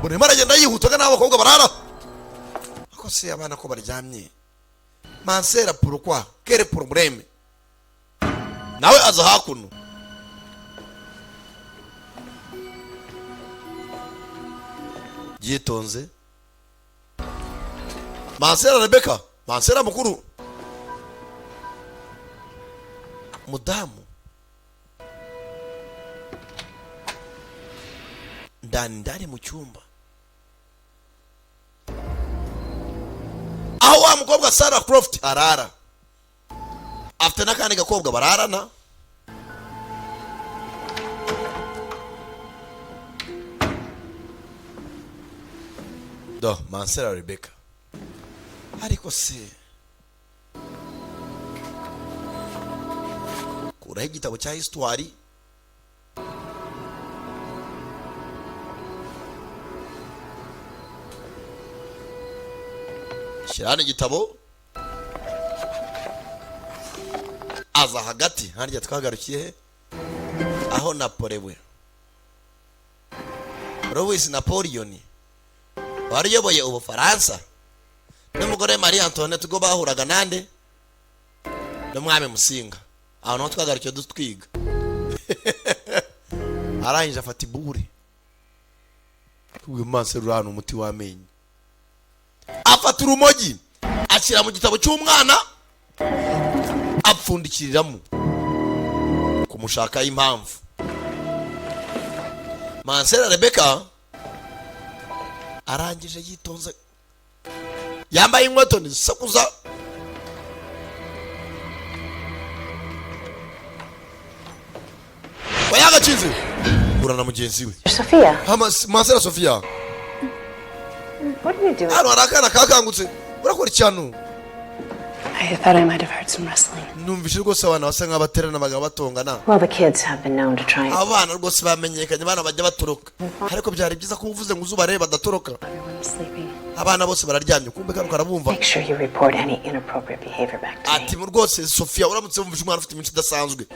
buri maragenda yihutaga n'abakobwa barara ako se abana ko baryamye mansera pourquoi quel problème nawe aza hakuno yitonze mansera Rebecca mansera mukuru mudamu ndani mu cyumba aho wa mukobwa Sarah Croft arara afite n'akandi gakobwa bararana do mansera Rebecca ariko se kuraho igitabo cya histoire shirana igitabo aza hagati harya twagarukiye aho Napoleon Louis Napoleon wariyoboye Ubufaransa n'umugore Marie Antoinette go bahuraga nande n'umwami Musinga aho no twagarukiye dutwiga arangije afata ibure ubwo maso rurano umuti wamenye afata urumogi ashyira mu gitabo cy'umwana apfundikiriramo kumushaka impamvu mansera Rebecca arangije yitonze yambaye inkweto nisakuza bayagacize urana mugenzi we Sophia. Mansera Sophia. What are you doing? Hano arakana kakangutse urakora icyano. I thought I might have heard some wrestling. Numvise rwose abana basa nk'abaterana baga batongana. Well, the kids have been known to try. Abana rwose bamenyekanye bana bajya batoroka. Ariko byari byiza ko uvuze ngo uzubareba badatoroka. Everyone's sleeping. Abana bose bararyamye kumbe kano karabumva. Make sure you report any inappropriate behavior back to me. Ati mu rwose Sophia uramutse wumvise umwana ufite imico idasanzwe